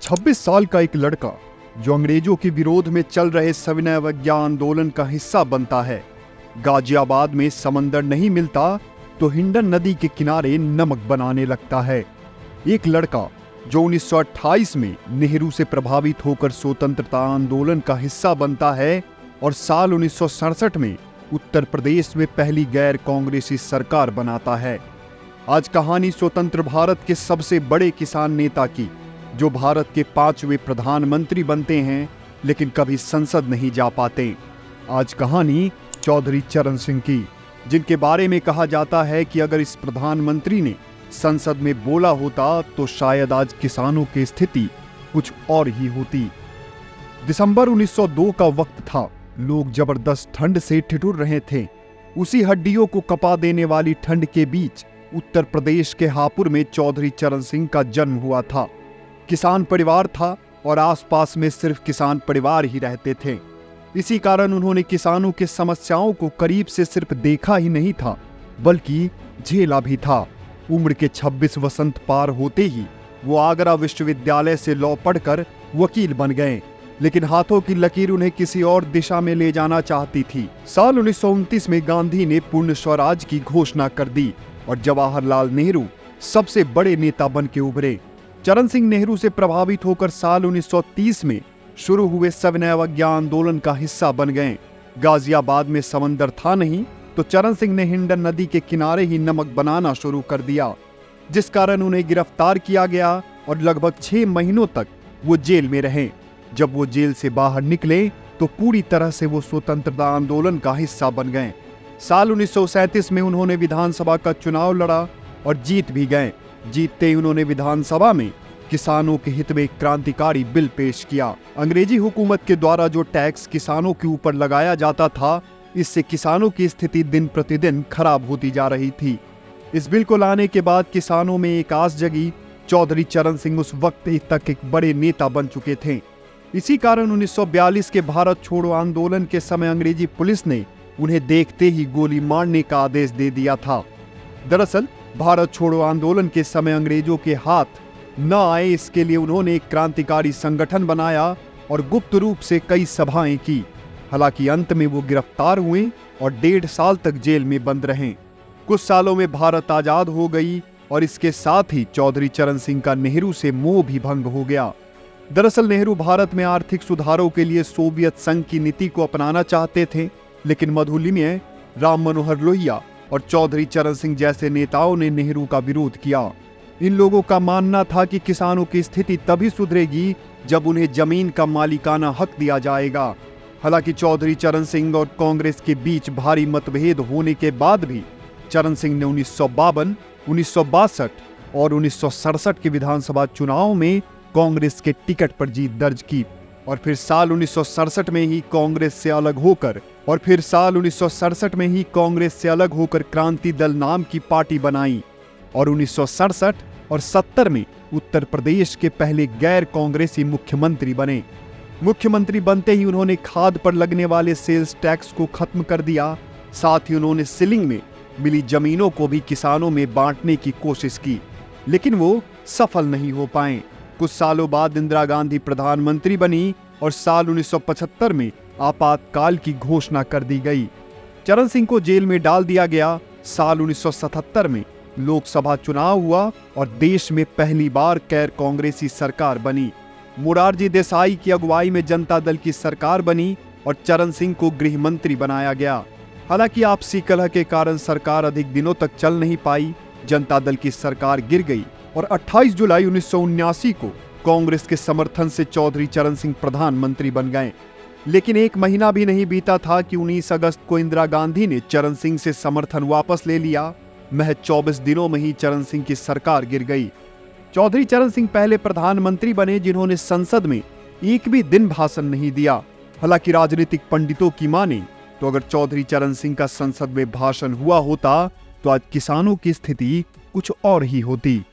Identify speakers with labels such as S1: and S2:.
S1: 26 साल का एक लड़का जो अंग्रेजों के विरोध में चल रहे सविनय अवज्ञा आंदोलन का हिस्सा बनता है। गाजियाबाद में समंदर नहीं मिलता तो हिंडन नदी के किनारे नमक बनाने लगता है। एक लड़का जो 1928 में नेहरू से प्रभावित होकर स्वतंत्रता आंदोलन का हिस्सा बनता है और साल 1967 में उत्तर प्रदेश में पहली गैर कांग्रेसी सरकार बनाता है। आज कहानी स्वतंत्र भारत के सबसे बड़े किसान नेता की, जो भारत के 5वें प्रधानमंत्री बनते हैं लेकिन कभी संसद नहीं जा पाते। आज कहानी चौधरी चरण सिंह की, जिनके बारे में कहा जाता है कि अगर इस प्रधानमंत्री ने संसद में बोला होता तो शायद आज किसानों की स्थिति कुछ और ही होती। दिसंबर 1902 का वक्त था। लोग जबरदस्त ठंड से ठिठुर रहे थे। उसी हड्डियों को कपा देने वाली ठंड के बीच उत्तर प्रदेश के हापुड़ में चौधरी चरण सिंह का जन्म हुआ था। किसान परिवार था और आसपास में सिर्फ किसान परिवार ही रहते थे। इसी कारण उन्होंने किसानों की समस्याओं को करीब से सिर्फ देखा ही नहीं था बल्कि झेला भी था। उम्र के 26 वसंत पार होते ही वो आगरा विश्वविद्यालय से लॉ पढ़कर वकील बन गए, लेकिन हाथों की लकीर उन्हें किसी और दिशा में ले जाना चाहती थी। साल 1929 में गांधी ने पूर्ण स्वराज की घोषणा कर दी और जवाहरलाल नेहरू सबसे बड़े नेता बन के उभरे। चरण सिंह नेहरू से प्रभावित होकर साल 1930 में शुरू हुए सविनय अवज्ञा आंदोलन का हिस्सा बन गए। गाजियाबाद में समंदर था नहीं तो चरण सिंह ने हिंडन नदी के किनारे ही नमक बनाना शुरू कर दिया, जिस कारण उन्हें गिरफ्तार किया गया और लगभग 6 महीनों तक वो जेल में रहे। जब वो जेल से बाहर निकले तो पूरी तरह से वो स्वतंत्रता आंदोलन का हिस्सा बन गए। साल 1937 में उन्होंने विधानसभा का चुनाव लड़ा और जीत भी गए। जीतते ही उन्होंने विधानसभा में किसानों के हित में एक क्रांतिकारी बिल पेश किया। अंग्रेजी हुकूमत के द्वारा जो टैक्स किसानों के ऊपर लगाया जाता था, इससे किसानों की स्थिति दिन प्रतिदिन खराब होती जा रही थी। इस बिल को लाने के बाद किसानों में एक आस जगी। चौधरी चरण सिंह उस वक्त तक एक बड़े नेता बन चुके थे। इसी कारण 1942 के भारत छोड़ो आंदोलन के समय अंग्रेजी पुलिस ने उन्हें देखते ही गोली मारने का आदेश दे दिया था। दरअसल भारत छोड़ो आंदोलन के समय अंग्रेजों के हाथ न आए, इसके लिए उन्होंने एक क्रांतिकारी संगठन बनाया और गुप्त रूप से कई सभाएं की। हालांकि अंत में वो गिरफ्तार हुए और 1.5 साल तक जेल में बंद रहे। कुछ सालों में भारत आजाद हो गई और इसके साथ ही चौधरी चरण सिंह का नेहरू से मोह भी भंग हो गया। दरअसल नेहरू भारत में आर्थिक सुधारों के लिए सोवियत संघ की नीति को अपनाना चाहते थे, लेकिन मधुलिमय, राम मनोहर लोहिया और चौधरी चरण सिंह जैसे नेताओं ने नेहरू का विरोध किया। इन लोगों का मानना था कि किसानों की स्थिति तभी सुधरेगी जब उन्हें जमीन का मालिकाना हक दिया जाएगा। हालांकि चौधरी चरण सिंह और कांग्रेस के बीच भारी मतभेद होने के बाद भी चरण सिंह ने 1952, 1962 और 1967 के विधानसभा चुनाव में कांग्रेस के टिकट पर जीत दर्ज की और फिर साल 1967 में ही कांग्रेस से अलग होकर क्रांति दल नाम की पार्टी बनाई और 1967 और 70 में उत्तर प्रदेश के पहले गैर कांग्रेसी मुख्यमंत्री बने। मुख्यमंत्री बनते ही उन्होंने खाद पर लगने वाले सेल्स टैक्स को खत्म कर दिया। साथ ही उन्होंने सीलिंग में मिली जमीनों को भी किसानों में बांटने की कोशिश की, लेकिन वो सफल नहीं हो पाए। कुछ सालों बाद इंदिरा गांधी प्रधानमंत्री बनी और साल 1975 में आपातकाल की घोषणा कर दी गई। चरण सिंह को जेल में डाल दिया गया। साल 1977 में लोकसभा चुनाव हुआ और देश में पहली बार गैर कांग्रेसी सरकार बनी। मोरारजी देसाई की अगुवाई में जनता दल की सरकार बनी और चरण सिंह को गृह मंत्री बनाया गया। हालांकि आपसी कलह के कारण सरकार अधिक दिनों तक चल नहीं पाई। जनता दल की सरकार गिर गई और 28 जुलाई 1979 को कांग्रेस के समर्थन से चौधरी चरण सिंह प्रधानमंत्री बन गए। लेकिन एक महीना भी नहीं बीता था कि 19 अगस्त को इंदिरा गांधी ने चरण सिंह से समर्थन वापस ले लिया। महज 24 दिनों में ही चरण सिंह की सरकार गिर गई। चौधरी चरण सिंह पहले प्रधानमंत्री बने जिन्होंने संसद में एक भी दिन भाषण नहीं दिया। हालांकि राजनीतिक पंडितों की माने तो अगर चौधरी चरण सिंह का संसद में भाषण हुआ होता तो आज किसानों की स्थिति कुछ और ही होती।